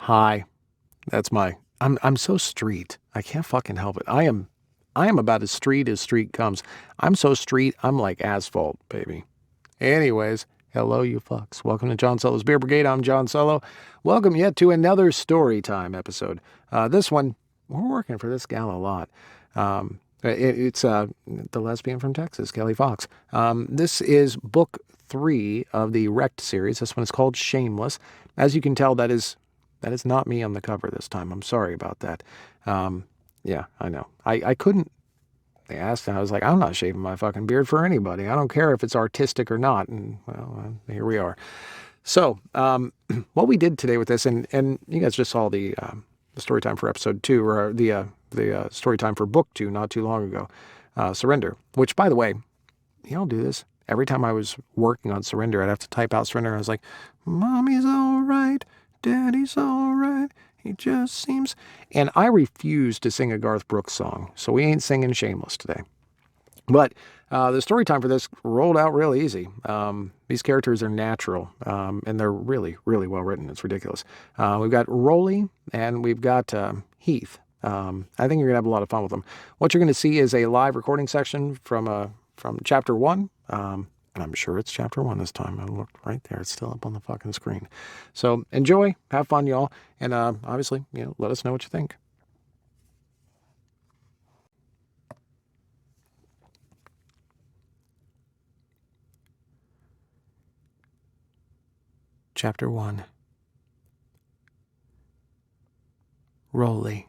Hi. That's my I'm so street. I can't fucking help it. I am about as street comes. I'm so street, I'm like asphalt, baby. Anyways, hello you fucks. Welcome to John Solo's Beer Brigade. I'm John Solo. Welcome yet to another Storytime episode. This one, we're working for this gal a lot. It's the lesbian from Texas, Kelly Fox. This is book 3 of the Wrecked series. This one is called Shameless. As you can tell, that is not me on the cover this time. I'm sorry about that. Yeah, I know. I couldn't. They asked, and I was like, I'm not shaving my fucking beard for anybody. I don't care if it's artistic or not. And, well, here we are. So, what we did today with this, and you guys just saw the story time for episode 2, or the story time for book 2 not too long ago, Surrender, which, by the way, y'all do this. Every time I was working on Surrender, I'd have to type out Surrender. I was like, Mommy's all right. Daddy's all right. He just seems... And I refuse to sing a Garth Brooks song, so we ain't singing Shameless today. But the story time for this rolled out real easy. These characters are natural, and they're really, really well written. It's ridiculous. We've got Rolly, and we've got Heath. I think you're going to have a lot of fun with them. What you're going to see is a live recording section from Chapter 1. And I'm sure it's Chapter 1 this time. I looked right there. It's still up on the fucking screen. So enjoy. Have fun, y'all. And obviously, let us know what you think. Chapter 1. Rolly.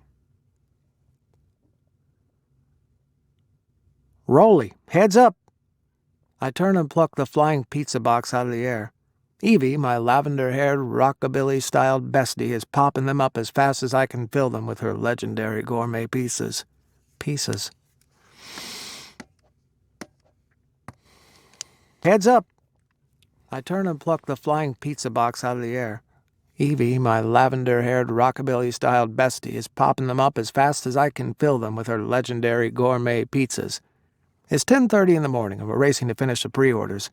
Rolly, heads up! I turn and pluck the flying pizza box out of the air. Evie, my lavender-haired, rockabilly-styled bestie, is popping them up as fast as I can fill them with her legendary gourmet pieces. Heads up! I turn and pluck the flying pizza box out of the air. Evie, my lavender-haired, rockabilly-styled bestie, is popping them up as fast as I can fill them with her legendary gourmet pizzas. It's 10:30 in the morning, and we're racing to finish the pre-orders.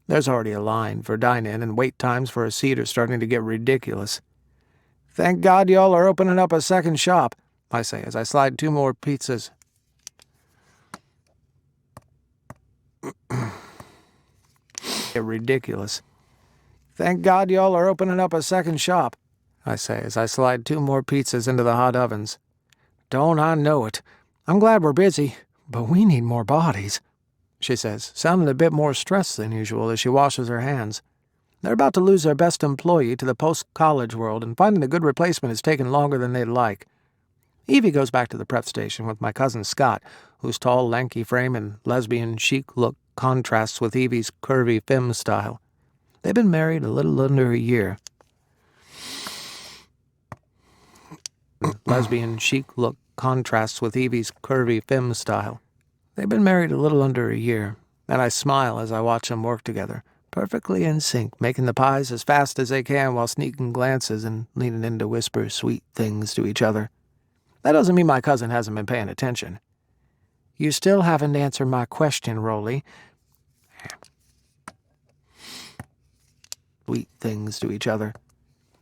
There's already a line for dine-in, and wait times for a seat are starting to get ridiculous. Thank God y'all are opening up a second shop, I say as I slide 2 more pizzas. Ridiculous. Thank God y'all are opening up a second shop, I say as I slide 2 more pizzas into the hot ovens. Don't I know it. I'm glad we're busy. But we need more bodies, she says, sounding a bit more stressed than usual as she washes her hands. They're about to lose their best employee to the post-college world, and finding a good replacement is taking longer than they'd like. Evie goes back to the prep station with my cousin Scott, whose tall, lanky frame and lesbian chic look contrasts with Evie's curvy femme style. They've been married a little under a year. Lesbian chic look contrasts with Evie's curvy femme style. They've been married a little under a year, and I smile as I watch them work together, perfectly in sync, making the pies as fast as they can while sneaking glances and leaning in to whisper sweet things to each other. That doesn't mean my cousin hasn't been paying attention. You still haven't answered my question, Rolly. Sweet things to each other.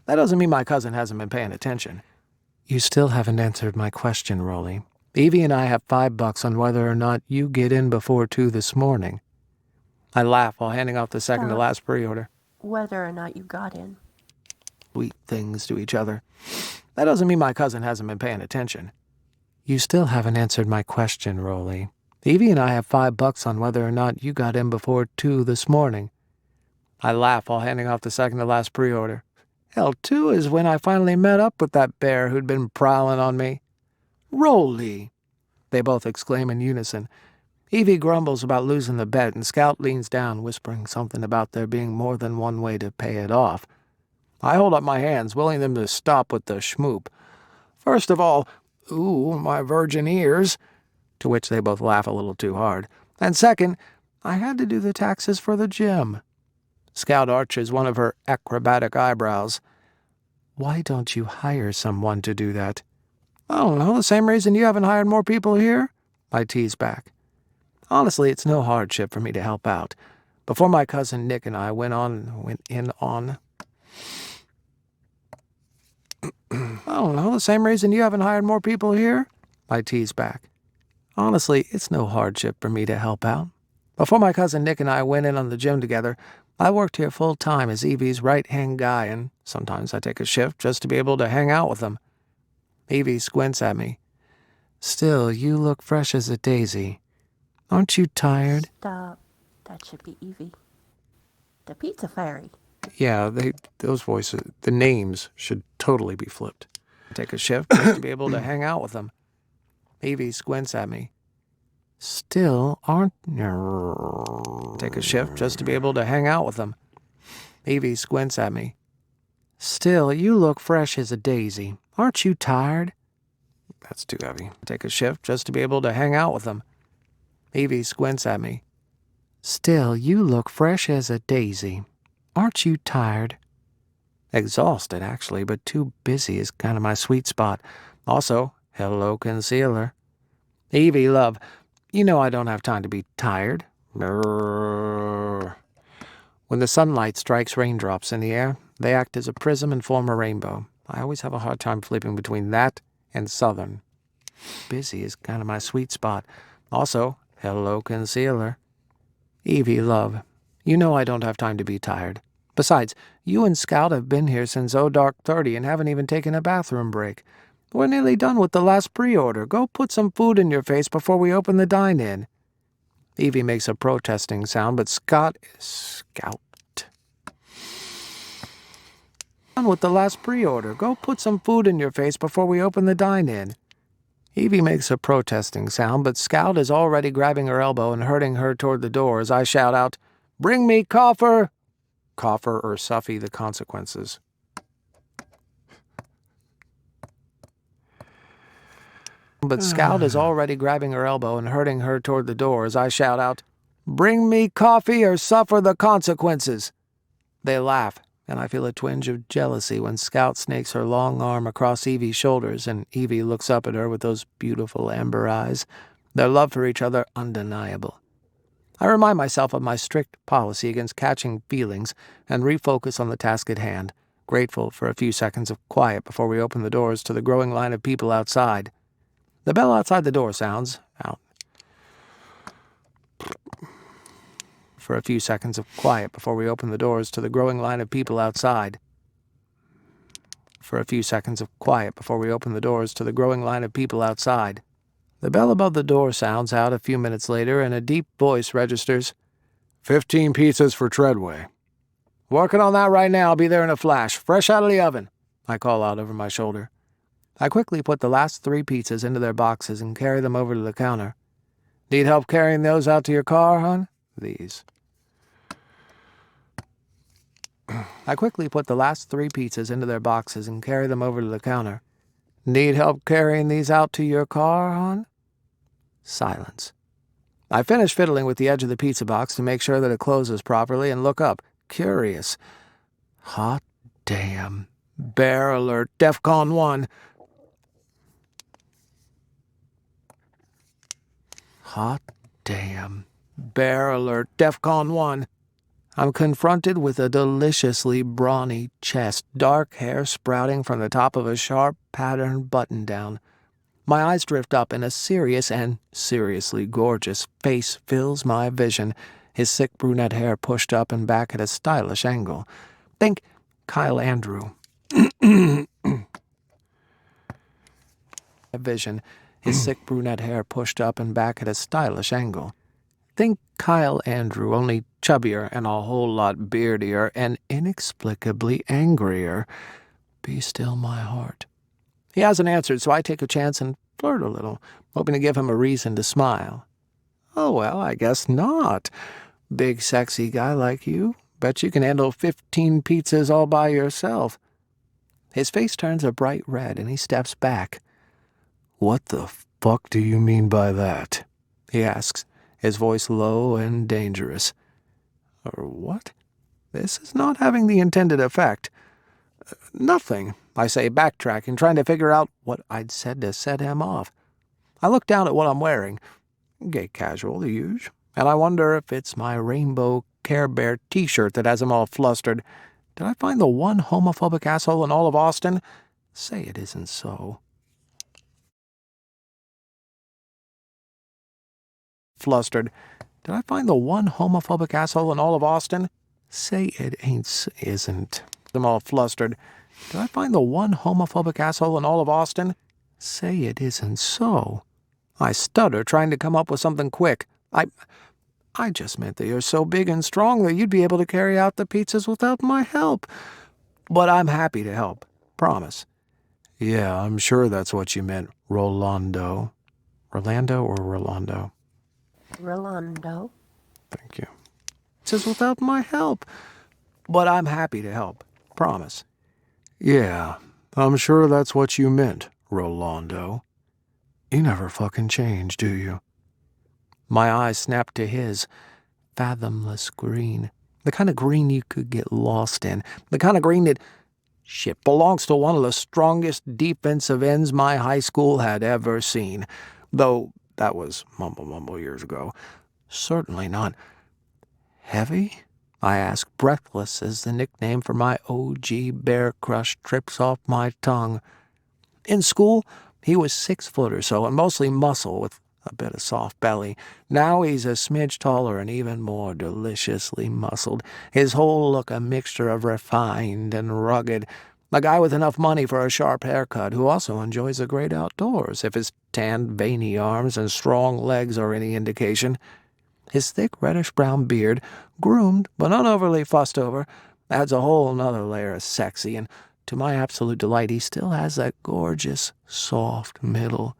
That doesn't mean my cousin hasn't been paying attention. You still haven't answered my question, Rolly. Evie and I have $5 on whether or not you get in before 2 this morning. I laugh while handing off the second-to-last pre-order. Whether or not you got in. Sweet things to each other. That doesn't mean my cousin hasn't been paying attention. You still haven't answered my question, Rolly. Evie and I have $5 on whether or not you got in before 2 this morning. I laugh while handing off the second-to-last pre-order. Hell, 2 is when I finally met up with that bear who'd been prowling on me. Rolly! They both exclaim in unison. Evie grumbles about losing the bet, and Scout leans down, whispering something about there being more than one way to pay it off. I hold up my hands, willing them to stop with the schmoop. First of all, ooh, my virgin ears, to which they both laugh a little too hard. And second, I had to do the taxes for the gym. Scout arches one of her acrobatic eyebrows. Why don't you hire someone to do that? I don't know, the same reason you haven't hired more people here? I tease back. Honestly, it's no hardship for me to help out. Before my cousin Nick and I went in on Oh, no, the same reason you haven't hired more people here? I tease back. Honestly, it's no hardship for me to help out. Before my cousin Nick and I went in on the gym together, I worked here full-time as Evie's right-hand guy, and sometimes I take a shift just to be able to hang out with him. Evie squints at me. Still, you look fresh as a daisy. Aren't you tired? Stop. That should be Evie. The pizza fairy. Yeah, those voices, the names should totally be flipped. Take a shift just to be able to hang out with them. Evie squints at me. Still, aren't... Take a shift just to be able to hang out with them. Evie squints at me. Still, you look fresh as a daisy. Aren't you tired? That's too heavy. Take a shift just to be able to hang out with them. Evie squints at me. Still, you look fresh as a daisy. Aren't you tired? Exhausted, actually, but too busy is kind of my sweet spot. Also, hello, concealer. Evie, love, you know I don't have time to be tired. When the sunlight strikes raindrops in the air, they act as a prism and form a rainbow. I always have a hard time flipping between that and southern. Busy is kind of my sweet spot. Also, hello, concealer. Evie, love, you know I don't have time to be tired. Besides, you and Scout have been here since dark 30 and haven't even taken a bathroom break. We're nearly done with the last pre-order. Go put some food in your face before we open the dine-in. Evie makes a protesting sound, but Scout. Done with the last pre-order. Go put some food in your face before we open the dine-in. Evie makes a protesting sound, but Scout is already grabbing her elbow and hurting her toward the door as I shout out, "Bring me coffer!" Coffer or Suffy the consequences. But Scout is already grabbing her elbow and hurting her toward the door as I shout out, "Bring me coffee or suffer the consequences." They laugh, and I feel a twinge of jealousy when Scout snakes her long arm across Evie's shoulders and Evie looks up at her with those beautiful amber eyes, their love for each other undeniable. I remind myself of my strict policy against catching feelings and refocus on the task at hand, grateful for a few seconds of quiet before we open the doors to the growing line of people outside. The bell outside the door sounds out. For a few seconds of quiet before we open the doors to the growing line of people outside. For a few seconds of quiet before we open the doors to the growing line of people outside. The bell above the door sounds out a few minutes later, and a deep voice registers, 15 pizzas for Treadway. Working on that right now. I'll be there in a flash. Fresh out of the oven, I call out over my shoulder. I quickly put the last 3 pizzas into their boxes and carry them over to the counter. Need help carrying those out to your car, hon? These. I quickly put the last 3 pizzas into their boxes and carry them over to the counter. Need help carrying these out to your car, hon? Silence. I finish fiddling with the edge of the pizza box to make sure that it closes properly and look up, curious. Hot damn. Bear alert, DEFCON 1. Hot damn. Bear alert, DEFCON 1. I'm confronted with a deliciously brawny chest, dark hair sprouting from the top of a sharp patterned button-down. My eyes drift up, and a serious and seriously gorgeous face fills my vision, his thick brunette hair pushed up and back at a stylish angle. Think Kyle Andrew. Vision, his thick brunette hair pushed up and back at a stylish angle. Think Kyle Andrew, only chubbier and a whole lot beardier and inexplicably angrier. Be still, my heart. He hasn't answered, so I take a chance and flirt a little, hoping to give him a reason to smile. Oh, well, I guess not. Big, sexy guy like you. Bet you can handle 15 pizzas all by yourself. His face turns a bright red, and he steps back. What the fuck do you mean by that? He asks, his voice low and dangerous. Or what? This is not having the intended effect. Nothing, I say, backtracking, trying to figure out what I'd said to set him off. I look down at what I'm wearing. Gay casual, the usual. And I wonder if it's my rainbow Care Bear t-shirt that has him all flustered. Did I find the one homophobic asshole in all of Austin? Say it isn't so. Flustered. Did I find the one homophobic asshole in all of Austin? Say it isn't. I'm all flustered. Did I find the one homophobic asshole in all of Austin? Say it isn't so. I stutter, trying to come up with something quick. I just meant that you're so big and strong that you'd be able to carry out the pizzas without my help. But I'm happy to help. Promise. Yeah, I'm sure that's what you meant, Rolando. Rolando or Rolando? Rolando. Thank you. Pizzas without my help. But I'm happy to help. Promise. Yeah, I'm sure that's what you meant, Rolando. You never fucking change, do you? My eyes snapped to his. Fathomless green. The kind of green you could get lost in. The kind of green that, shit, belongs to one of the strongest defensive ends my high school had ever seen. Though that was mumble years ago. Certainly not. Heavy? I asked, breathless as the nickname for my OG bear crush trips off my tongue. In school, he was 6 foot or so and mostly muscle with a bit of soft belly. Now he's a smidge taller and even more deliciously muscled, his whole look a mixture of refined and rugged. A guy with enough money for a sharp haircut who also enjoys the great outdoors, if his tanned, veiny arms and strong legs are any indication. His thick reddish-brown beard, groomed but not overly fussed over, adds a whole nother layer of sexy, and to my absolute delight he still has that gorgeous, soft middle.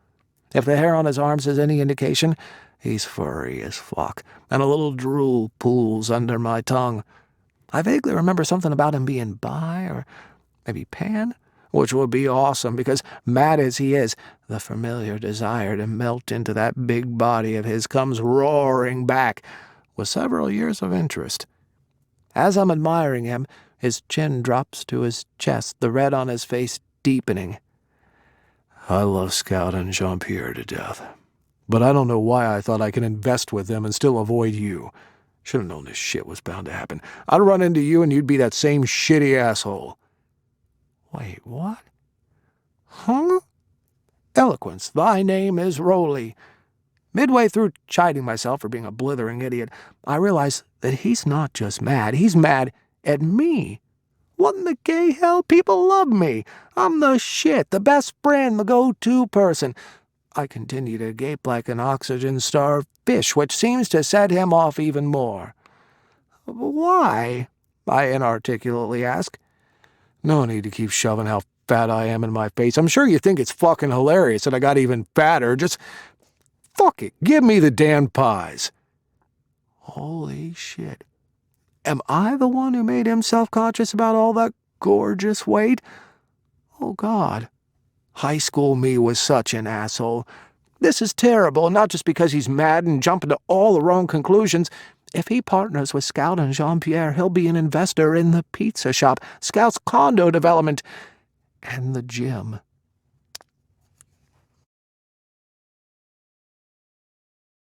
If the hair on his arms is any indication, he's furry as fuck, and a little drool pools under my tongue. I vaguely remember something about him being bi, or maybe pan, which would be awesome, because mad as he is, the familiar desire to melt into that big body of his comes roaring back, with several years of interest. As I'm admiring him, his chin drops to his chest, the red on his face deepening. I love Scout and Jean-Pierre to death, but I don't know why I thought I could invest with them and still avoid you. Should have known this shit was bound to happen. I'd run into you and you'd be that same shitty asshole. Wait, what? Huh? Eloquence, thy name is Rolly. Midway through chiding myself for being a blithering idiot, I realize that he's not just mad, he's mad at me. What in the gay hell? People love me. I'm the shit, the best friend, the go-to person. I continue to gape like an oxygen-starved fish, which seems to set him off even more. Why? I inarticulately ask. No need to keep shoving how fat I am in my face. I'm sure you think it's fucking hilarious that I got even fatter. Just fuck it. Give me the damn pies. Holy shit. Am I the one who made him self-conscious about all that gorgeous weight? Oh, God. High school me was such an asshole. This is terrible, not just because he's mad and jumping to all the wrong conclusions. If he partners with Scout and Jean-Pierre, he'll be an investor in the pizza shop, Scout's condo development, and the gym.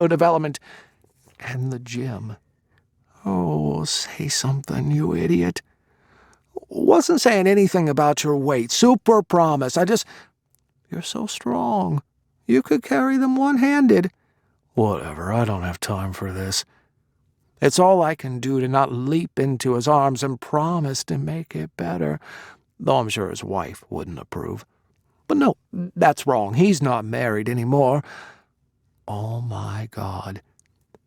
Development and the gym. Oh, say something, you idiot. Wasn't saying anything about your weight. Super promise. You're so strong. You could carry them one-handed. Whatever, I don't have time for this. It's all I can do to not leap into his arms and promise to make it better, though I'm sure his wife wouldn't approve. But no, that's wrong. He's not married anymore. Oh, my God.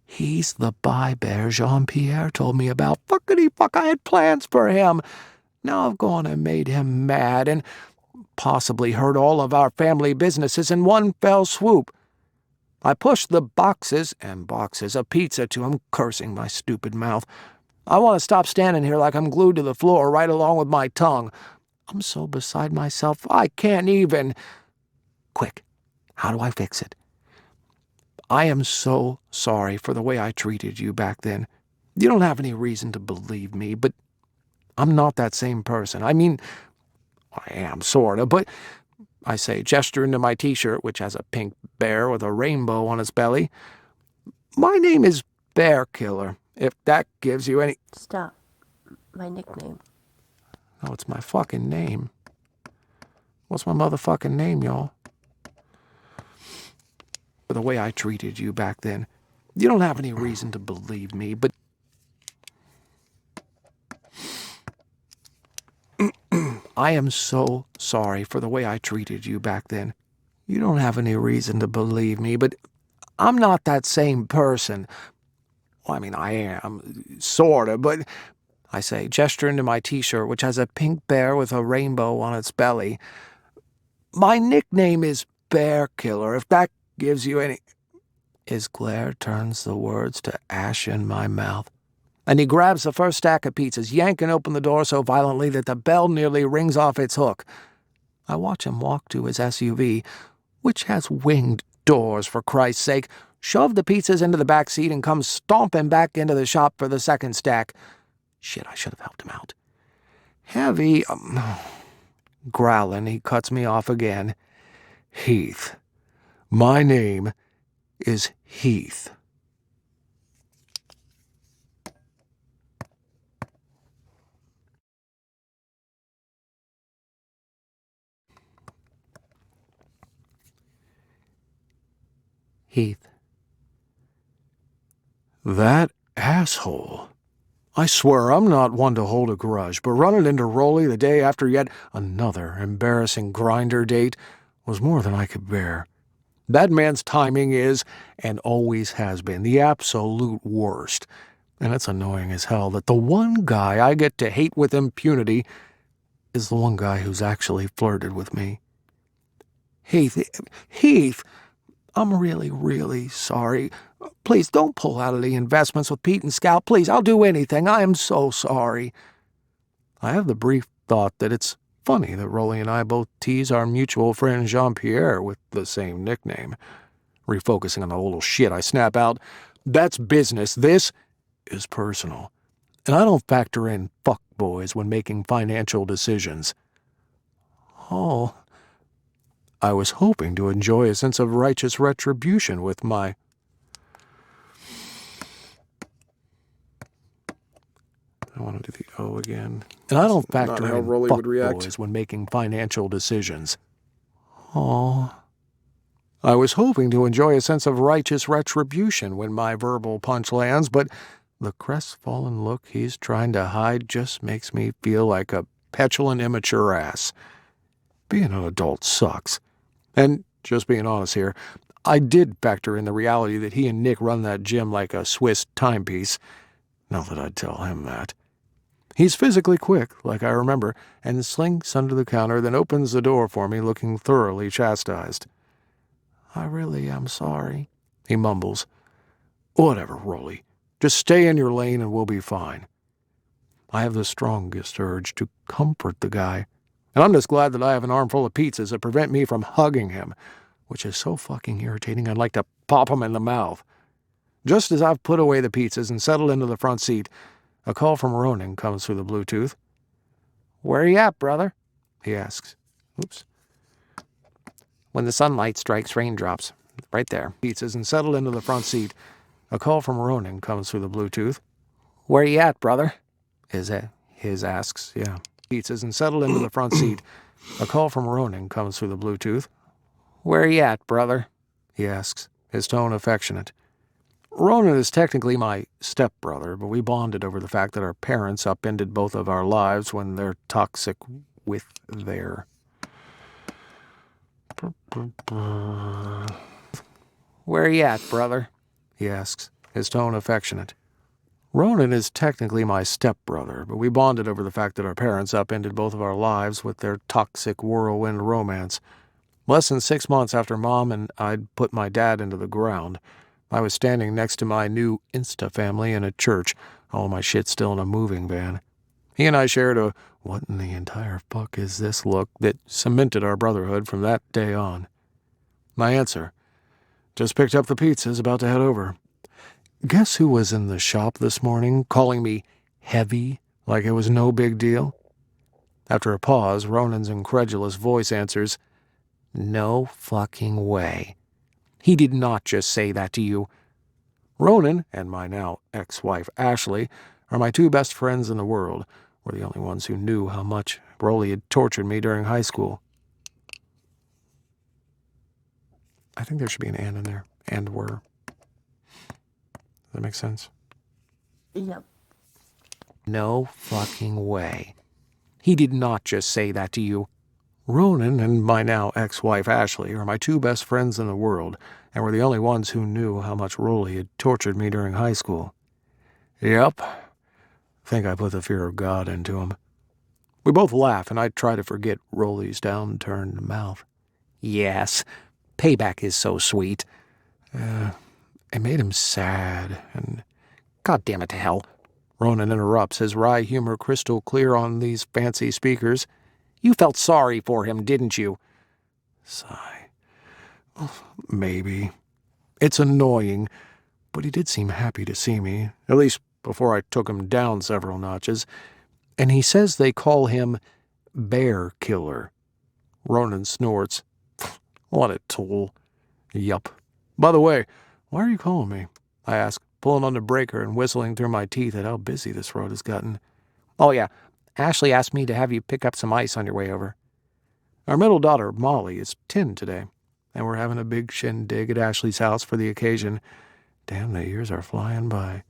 He's the bi-bear Jean-Pierre told me about. Fuckity fuck, I had plans for him. Now I've gone and made him mad and possibly hurt all of our family businesses in one fell swoop. I pushed the boxes and boxes of pizza to him, cursing my stupid mouth. I want to stop standing here like I'm glued to the floor right along with my tongue. I'm so beside myself, I can't even. Quick, how do I fix it? I am so sorry for the way I treated you back then. You don't have any reason to believe me, but I'm not that same person. I mean, I am, sorta, but I say, gesturing to my t-shirt, which has a pink bear with a rainbow on its belly. My name is Bear Killer, if that gives you any— Stop. My nickname. Oh, it's my fucking name. What's my motherfucking name, y'all? For the way I treated you back then. You don't have any reason to believe me, but I am so sorry for the way I treated you back then. You don't have any reason to believe me, but I'm not that same person. Well, I mean, I am, sorta, but I say, gesturing to my t-shirt, which has a pink bear with a rainbow on its belly. My nickname is Bear Killer, if that gives you any... His glare turns the words to ash in my mouth, and he grabs the first stack of pizzas, yanking open the door so violently that the bell nearly rings off its hook. I watch him walk to his SUV, which has winged doors, for Christ's sake, shove the pizzas into the back seat and come stomping back into the shop for the second stack. Shit, I should have helped him out. Heavy, growling, he cuts me off again. Heath. My name is Heath. Heath. That asshole. I swear I'm not one to hold a grudge, but running into Rolly the day after yet another embarrassing grinder date was more than I could bear. That man's timing is, and always has been, the absolute worst. And it's annoying as hell that the one guy I get to hate with impunity is the one guy who's actually flirted with me. Heath, I'm really, really sorry. Please don't pull out of the investments with Pete and Scout. Please, I'll do anything. I am so sorry. I have the brief thought that it's funny that Rolly and I both tease our mutual friend Jean-Pierre with the same nickname. Refocusing on the little shit, I snap out, that's business. This is personal. And I don't factor in fuckboys when making financial decisions. Oh, I was hoping to enjoy a sense of righteous retribution with my... I want to do the O again. And I don't factor in fuckboys when making financial decisions. Oh, I was hoping to enjoy a sense of righteous retribution when my verbal punch lands, but the crestfallen look he's trying to hide just makes me feel like a petulant, immature ass. Being an adult sucks. And just being honest here, I did factor in the reality that he and Nick run that gym like a Swiss timepiece. Not that I'd tell him that. He's physically quick, like I remember, and slinks under the counter, then opens the door for me, looking thoroughly chastised. I really am sorry, he mumbles. Whatever, Rolly. Just stay in your lane and we'll be fine. I have the strongest urge to comfort the guy, and I'm just glad that I have an armful of pizzas that prevent me from hugging him, which is so fucking irritating I'd like to pop him in the mouth. Just as I've put away the pizzas and settled into the front seat, a call from Ronan comes through the Bluetooth. Where you at, brother? He asks. Oops. When the sunlight strikes raindrops. Right there. Pizzas and settled into the front seat. A call from Ronan comes through the Bluetooth. Where you at, brother? His asks, yeah. Pizzas and settled into the front seat. A call from Ronan comes through the Bluetooth. Where you at, brother? He asks, his tone affectionate. Ronan is technically my stepbrother, but we bonded over the fact that our parents upended both of our lives when they're toxic with their... Where you at, brother? He asks, his tone affectionate. Ronan is technically my stepbrother, but we bonded over the fact that our parents upended both of our lives with their toxic whirlwind romance. Less than 6 months after Mom and I'd put my dad into the ground, I was standing next to my new Insta family in a church, all my shit still in a moving van. He and I shared a what in the entire fuck is this look that cemented our brotherhood from that day on. My answer: just picked up the pizzas, about to head over. Guess who was in the shop this morning, calling me heavy like it was no big deal? After a pause, Ronan's incredulous voice answers, No fucking way. He did not just say that to you. Ronan and my now ex-wife Ashley are my two best friends in the world. We're the only ones who knew how much Rolly had tortured me during high school. I think there should be an and in there. And were. Does that make sense? Yep. No fucking way. He did not just say that to you. Ronan and my now ex-wife Ashley are my two best friends in the world, and were the only ones who knew how much Rolly had tortured me during high school. Yep. Think I put the fear of God into him. We both laugh, and I try to forget Rolly's downturned mouth. Yes, payback is so sweet. It made him sad, and God damn it to hell. Ronan interrupts, his wry humor crystal clear on these fancy speakers. You felt sorry for him, didn't you? Sigh. Maybe. It's annoying, but he did seem happy to see me, at least before I took him down several notches, and he says they call him Bear Killer. Ronan snorts. What a tool. Yup. By the way, why are you calling me? I ask, pulling on the breaker and whistling through my teeth at how busy this road has gotten. Oh yeah, Ashley asked me to have you pick up some ice on your way over. Our middle daughter, Molly, is 10 today, and we're having a big shindig at Ashley's house for the occasion. Damn, the years are flying by.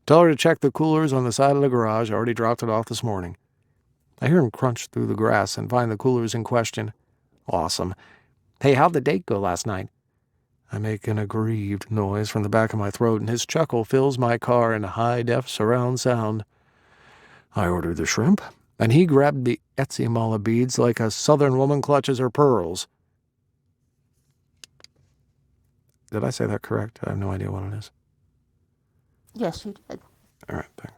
Tell her to check the coolers on the side of the garage. I already dropped it off this morning. I hear him crunch through the grass and find the coolers in question. Awesome. Hey, how'd the date go last night? I make an aggrieved noise from the back of my throat, and his chuckle fills my car in high-def surround sound. I ordered the shrimp, and he grabbed the Etsy mala beads like a southern woman clutches her pearls. Did I say that correct? I have no idea what it is. Yes, you did. All right, thanks.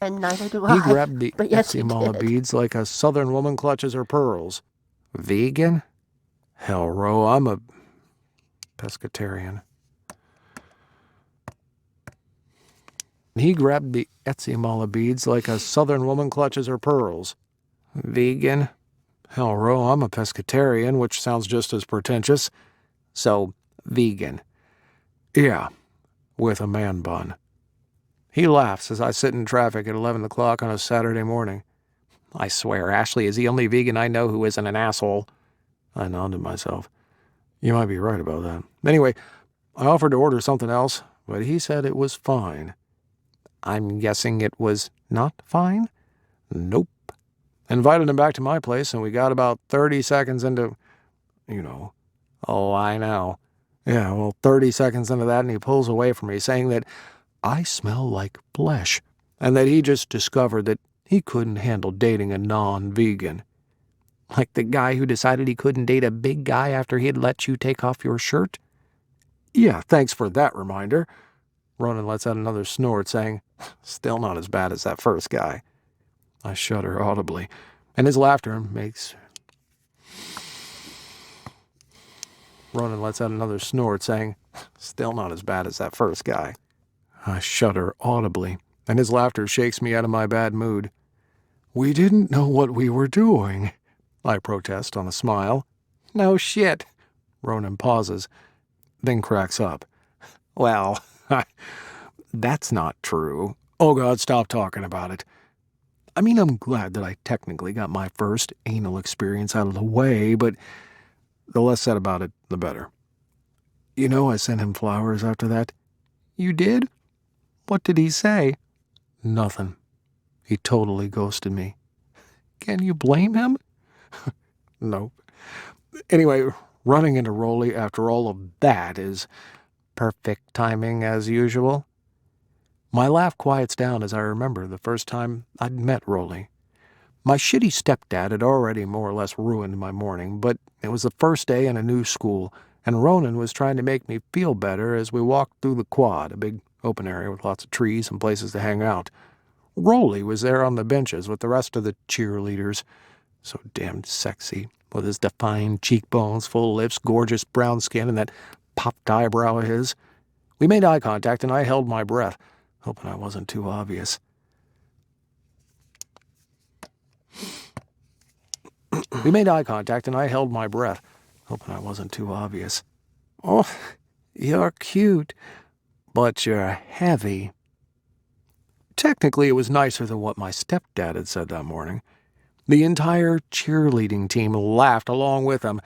And neither do He I. grabbed the but yes, Etsy you mala did. beads like a southern woman clutches her pearls. Vegan? Hell, Ro, I'm a pescatarian. He grabbed the Etsy mala beads like a southern woman clutches her pearls. Vegan? Hell, Ro, I'm a pescatarian, which sounds just as pretentious. So, vegan. Yeah, with a man bun. He laughs as I sit in traffic at 11 o'clock on a Saturday morning. I swear, Ashley is the only vegan I know who isn't an asshole. I nod to myself. You might be right about that. Anyway, I offered to order something else, but he said it was fine. I'm guessing it was not fine? Nope. Invited him back to my place, and we got about 30 seconds into, Oh, I know. Yeah, well, 30 seconds into that, and he pulls away from me, saying that I smell like flesh, and that he just discovered that he couldn't handle dating a non-vegan. Like the guy who decided he couldn't date a big guy after he had let you take off your shirt? Yeah, thanks for that reminder. Ronan lets out another snort, saying, still not as bad as that first guy. I shudder audibly, and his laughter makes... Ronan lets out another snort, saying, still not as bad as that first guy. I shudder audibly, and his laughter shakes me out of my bad mood. We didn't know what we were doing, I protest on a smile. No shit. Ronan pauses, then cracks up. Well, that's not true. Oh God, stop talking about it. I mean, I'm glad that I technically got my first anal experience out of the way, but the less said about it, the better. I sent him flowers after that. You did? What did he say? Nothing. He totally ghosted me. Can you blame him? Nope. Anyway, running into Rolly after all of that is perfect timing as usual. My laugh quiets down as I remember the first time I'd met Rolly. My shitty stepdad had already more or less ruined my morning, but it was the first day in a new school, and Ronan was trying to make me feel better as we walked through the quad, a big open area with lots of trees and places to hang out. Rolly was there on the benches with the rest of the cheerleaders. So damn sexy, with his defined cheekbones, full lips, gorgeous brown skin, and that popped eyebrow of his. We made eye contact, and I held my breath, hoping I wasn't too obvious. We made eye contact, and I held my breath, hoping I wasn't too obvious. Oh, you're cute, but you're heavy. Technically, it was nicer than what my stepdad had said that morning. The entire cheerleading team laughed along with him,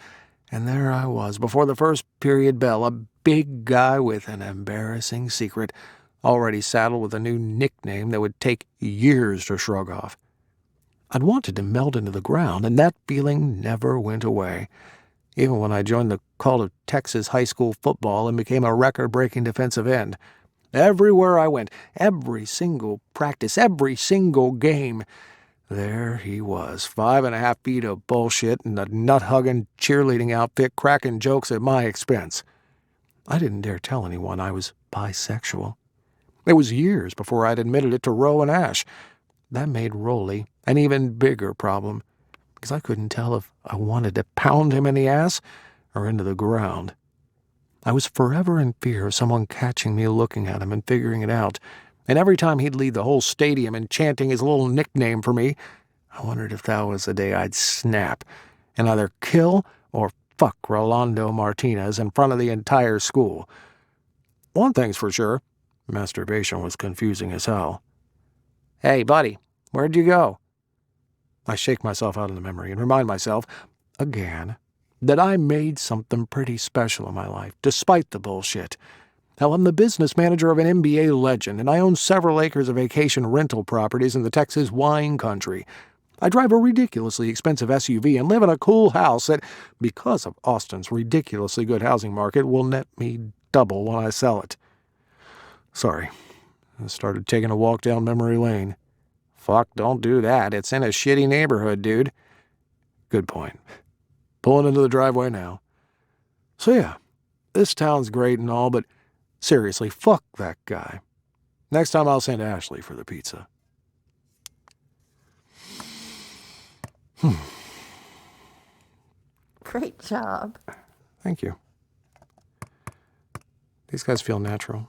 And there I was, before the first period bell, a big guy with an embarrassing secret, already saddled with a new nickname that would take years to shrug off. I'd wanted to melt into the ground, and that feeling never went away, even when I joined the cult of Texas high school football and became a record-breaking defensive end. Everywhere I went, every single practice, every single game, there he was, 5.5 feet of bullshit and a nut-hugging cheerleading outfit cracking jokes at my expense. I didn't dare tell anyone I was bisexual. It was years before I'd admitted it to Roe and Ash. That made Rolly an even bigger problem, because I couldn't tell if I wanted to pound him in the ass or into the ground. I was forever in fear of someone catching me looking at him and figuring it out, and every time he'd lead the whole stadium in chanting his little nickname for me, I wondered if that was the day I'd snap and either kill or fuck Rolando Martinez in front of the entire school. One thing's for sure, masturbation was confusing as hell. "Hey, buddy, where'd you go?" I shake myself out of the memory and remind myself, again, that I made something pretty special in my life, despite the bullshit. Hell, I'm the business manager of an NBA legend, and I own several acres of vacation rental properties in the Texas wine country. I drive a ridiculously expensive SUV and live in a cool house that, because of Austin's ridiculously good housing market, will net me double when I sell it. Sorry, I started taking a walk down memory lane. Fuck, don't do that. It's in a shitty neighborhood, dude. Good point. Pulling into the driveway now. So yeah, this town's great and all, but seriously, fuck that guy. Next time I'll send Ashley for the pizza. Great job. Thank you. These guys feel natural.